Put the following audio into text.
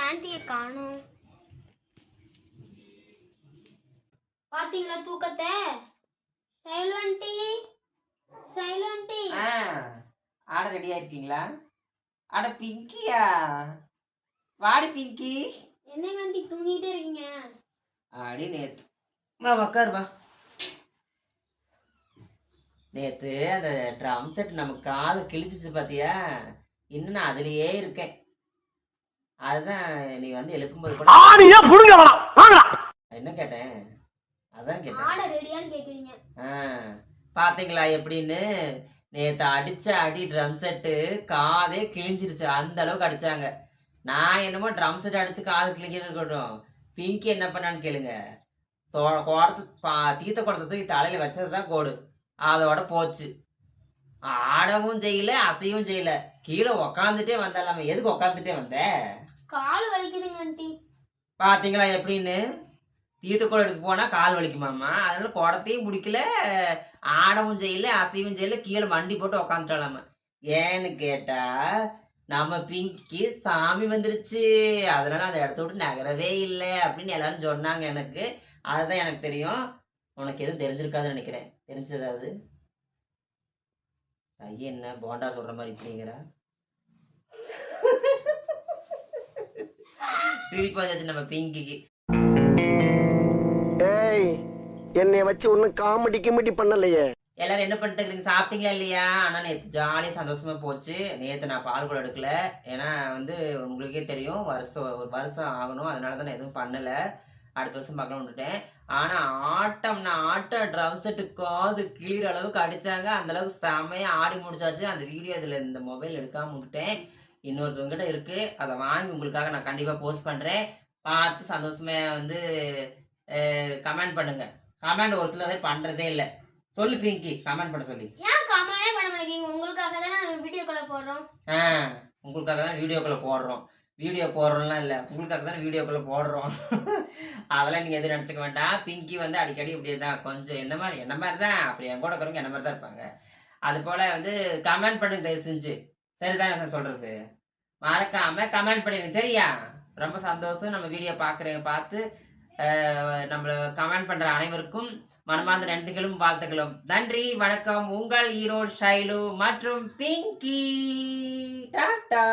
ஆன்ட்டியை காணோம். பாத்தீங்களா தூக்கத்தை? Shailu anti, Shailu anti. ஆட ரெடியா இருக்கீங்களா? அட பிங்கியா, வாடி பிங்கி. என்னங்க ஆன்ட்டி தூங்கிட்டே இருக்கீங்க? அடி நேத்து உட்காருவா. நேத்து அந்த ட்ரம் செட் நம்ம காது கிழிச்சிச்சு பாத்தியா? இன்னும் நான் அதுலயே இருக்கேன். அதுதான் நீ வந்து எழுப்பும்போது கூட என்ன கேட்டேன், அதான் கேட்டேன். ஆட ரெடியான்னு கேக்குறீங்க. பாத்தீங்களா எப்படின்னு? நேத்து அடிச்ச அடி ட்ரம் செட்டு காதே கிழிஞ்சிருச்சு, அந்த அளவுக்கு அடிச்சாங்க. நான் என்னமோ ட்ரம் செட் அடிச்சு காது கிழிஞ்சிட்டு இருக்கட்டும், பிங்கி என்ன பண்ணான்னு கேளுங்க. தீத்த குடத்தை தூக்கி தலையில வச்சதுதான் கோடு, அதோட போச்சு. ஆடவும் செய்யல, அசையும் செய்யல, கீழே உக்காந்துட்டே வந்தாலாம. எதுக்கு உக்காந்துட்டே வந்த? கால் வலிக்குதுங்க ஆன்ட்டி. பாத்தீங்களா எப்படின்னு? தீத்த குடம் எடுக்க போனா கால் வலிக்குமாமா, அதனால குடத்தையும் பிடிக்கல, ஆடவும் செய்யல, அசைவும் செய்யல, கீழே மண்டி போட்டு உக்காந்துட்டாலாம. ஏன்னு கேட்டா நம்ம பிங்கிக்கு சாமி வந்துருச்சு, அதனால அந்த இடத்த விட்டு நகரவே இல்லை அப்படின்னு எல்லாரும் சொன்னாங்க எனக்கு. அதுதான் எனக்கு தெரியும். உனக்கு எதுவும் தெரிஞ்சிருக்காதுன்னு நினைக்கிறேன். தெரிஞ்சதாவது ஐய என்ன போண்டா சொல்ற மாதிரி இப்படிங்கிற சிரிப்பா வந்துச்சு நம்ம பிங்கிக்கு. என்னைய வச்சு ஒன்னும் காமெடி கிமெடி பண்ணலையே. எல்லாரும் என்ன பண்ணிட்டு இருக்கீங்க? சாப்பிட்டீங்களா இல்லையா? ஆனால் நேற்று ஜாலியாக சந்தோஷமா போச்சு. நேற்று நான் பால் கூட எடுக்கல, ஏன்னா வந்து உங்களுக்கே தெரியும் ஒரு வருஷம் ஆகணும், அதனால தான் நான் எதுவும் பண்ணலை. அடுத்த வருஷம் பார்க்கலாம் விட்டுட்டேன். ஆனால் ஆட்டம் ட்ரம் செட்டு காது கிளிற அளவுக்கு அடித்தாங்க, அந்த அளவுக்கு செம்மையாக ஆடி முடிச்சாச்சு. அந்த வீடியோ இதில் இந்த மொபைல் எடுக்காமல் விட்டுட்டேன். இன்னொருத்தவங்கிட்ட இருக்குது, அதை வாங்கி உங்களுக்காக நான் கண்டிப்பாக போஸ்ட் பண்ணுறேன். பார்த்து சந்தோஷமே வந்து கமெண்ட் பண்ணுங்க. கமெண்ட் ஒரு சில பேர் பண்ணுறதே இல்லை. சொல்லு பிங்கி, கமெண்ட் பண்ண சொல்லி. ஏன் கமெண்டே பண்ண மாட்டேங்க? உங்களுக்காக தானே நம்ம வீடியோக்குள்ள போடுறோம். உங்களுக்காக தான் வீடியோக்குள்ள போடுறோம். வீடியோ போடுறோம்லாம் இல்லை, உங்களுக்காக தானே வீடியோக்குள்ள போடுறோம். அதெல்லாம் நீங்கள் எதுவும் நினச்சிக்க வேண்டாம். பிங்கி வந்து அடிக்கடி இப்படியே தான், கொஞ்சம் என்ன மாதிரி தான், அப்படி என் கூட இருக்கிறவங்க என்ன மாதிரி தான் இருப்பாங்க. அது போல் வந்து கமெண்ட் பண்ணுங்க தயவு செஞ்சு. சரிதானே நான் சொல்கிறது? மறக்காமல் கமெண்ட் பண்ணிடுங்க, சரியா? ரொம்ப சந்தோஷம். நம்ம வீடியோ பார்த்து நம்மளை கமெண்ட் பண்ணுற அனைவருக்கும் மனமார்ந்த நன்றிகளும் வாழ்த்துக்களும். நன்றி, வணக்கம். உங்கள் ஈரோடு ஷைலு மற்றும் பிங்கி. டாடா.